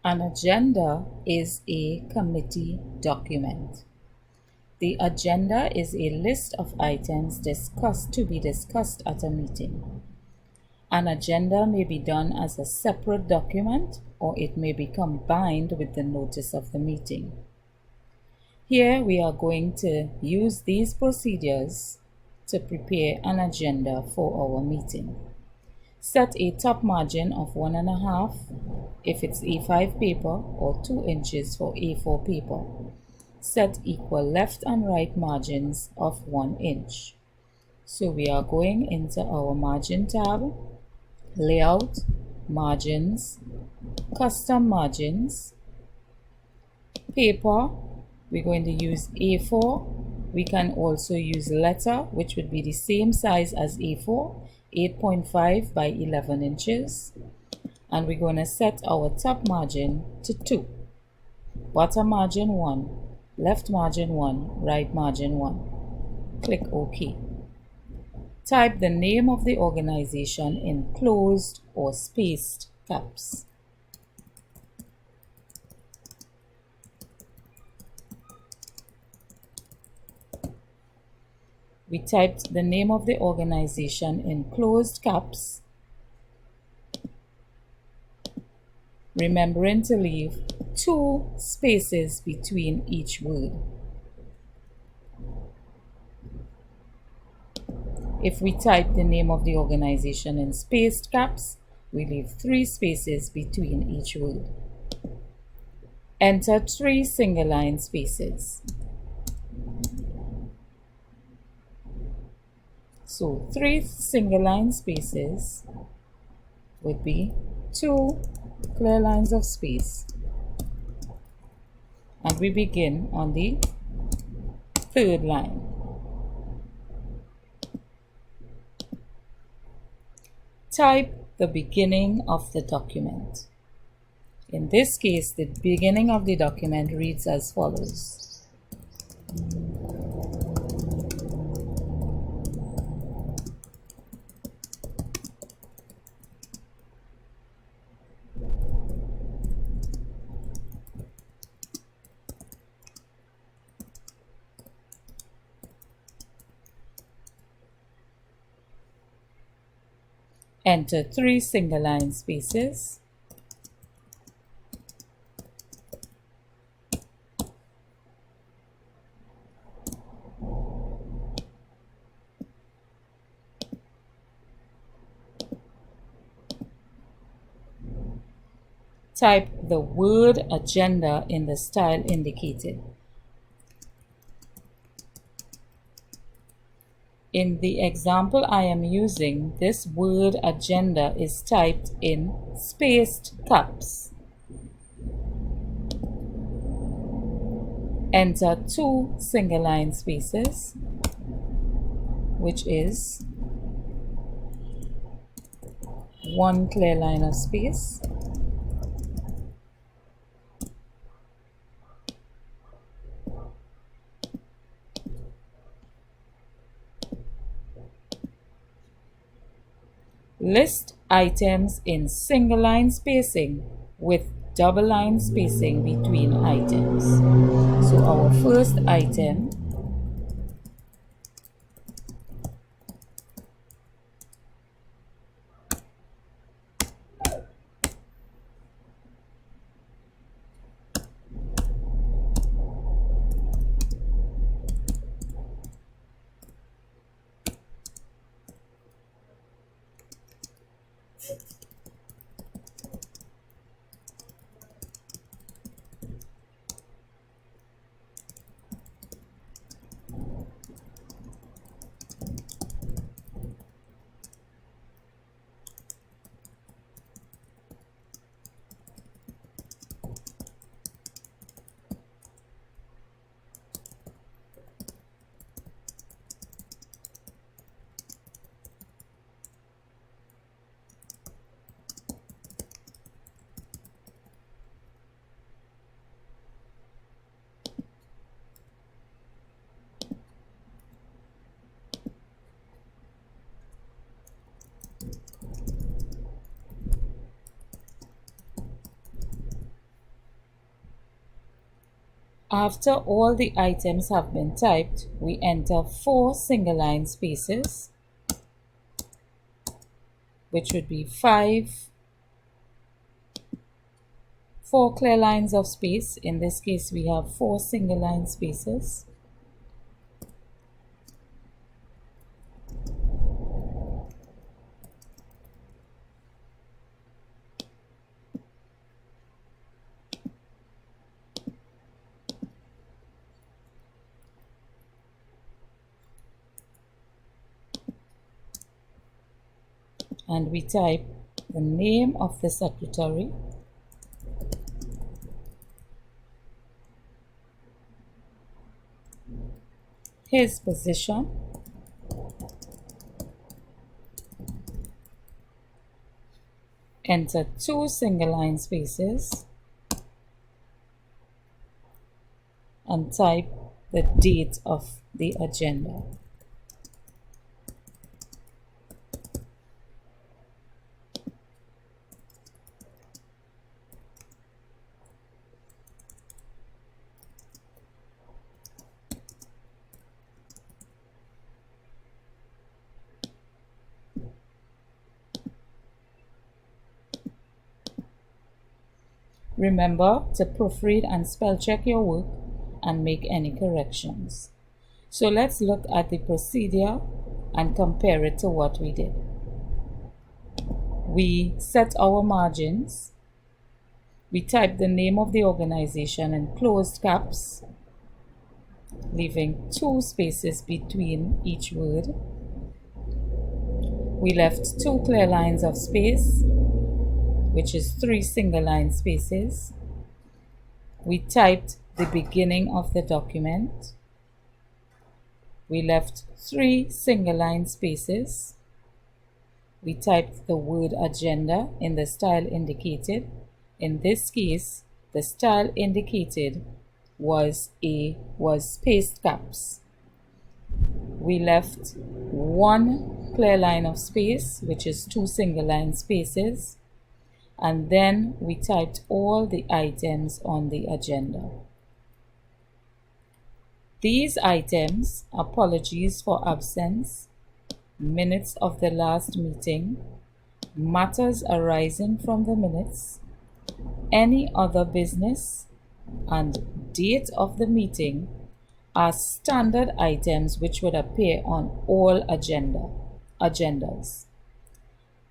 An agenda is a committee document. The agenda is a list of items to be discussed at a meeting. An agenda may be done as a separate document or it may be combined with the notice of the meeting. Here we are going to use these procedures to prepare an agenda for our meeting. Set a top margin of 1.5 if it's A5 paper or 2 inches for A4 paper. Set equal left and right margins of 1 inch. So we are going into our margin tab, layout, margins, custom margins, paper, we're going to use A4. We can also use letter, which would be the same size as A4, 8.5 by 11 inches. And we're going to set our top margin to 2, bottom margin 1, left margin 1, right margin 1. Click OK. Type the name of the organization in closed or spaced caps. We typed the name of the organization in closed caps, remembering to leave 2 spaces between each word. If we type the name of the organization in spaced caps, we leave 3 spaces between each word. Enter 3 single line spaces. So 3 single line spaces would be 2 clear lines of space. And we begin on the 3rd line. Type the beginning of the document. In this case, the beginning of the document reads as follows. Enter 3 single line spaces. Type the word agenda in the style indicated. In the example I am using, this word agenda is typed in spaced caps. Enter 2 single line spaces, which is 1 clear line of space. List items in single line spacing with double line spacing between items. So our first item After all the items have been typed, we enter 4 single line spaces, which would be 4 clear lines of space. In this case, we have 4 single line spaces. And we type the name of the secretary, his position, enter 2 single line spaces, and type the date of the agenda. Remember to proofread and spell check your work and make any corrections. So let's look at the procedure and compare it to what we did. We set our margins. We type the name of the organization in closed caps, leaving 2 spaces between each word. We left 2 clear lines of space, which is 3 single line spaces. We typed the beginning of the document. We left 3 single line spaces. We typed the word agenda in the style indicated. In this case, the style indicated was spaced caps. We left 1 clear line of space, which is 2 single line spaces. And then we typed all the items on the agenda. These items: apologies for absence, minutes of the last meeting, matters arising from the minutes, any other business, and date of the meeting are standard items which would appear on all agendas.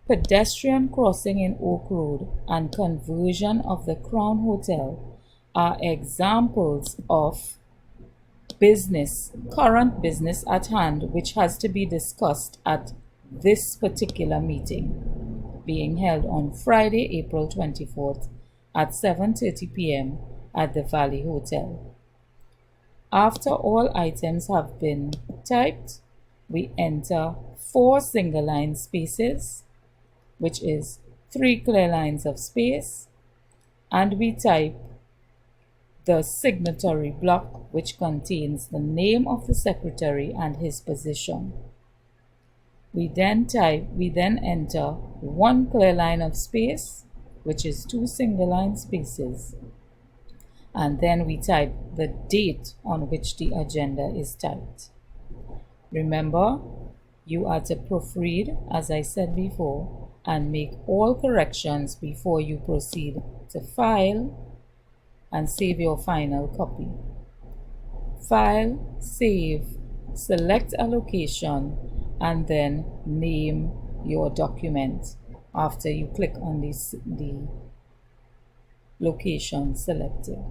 Pedestrian crossing in Oak Road and conversion of the Crown Hotel are examples of current business at hand, which has to be discussed at this particular meeting, being held on Friday, April 24th at 7:30 p.m. at the Valley Hotel. After all items have been typed, we enter 4 single line spaces, which is 3 clear lines of space, and we type the signatory block, which contains the name of the secretary and his position. We then enter 1 clear line of space, which is 2 single line spaces, and then we type the date on which the agenda is typed. Remember, you are to proofread, as I said before, and make all corrections before you proceed to file and save your final copy. File, save, select a location, and then name your document after you click on the location selected.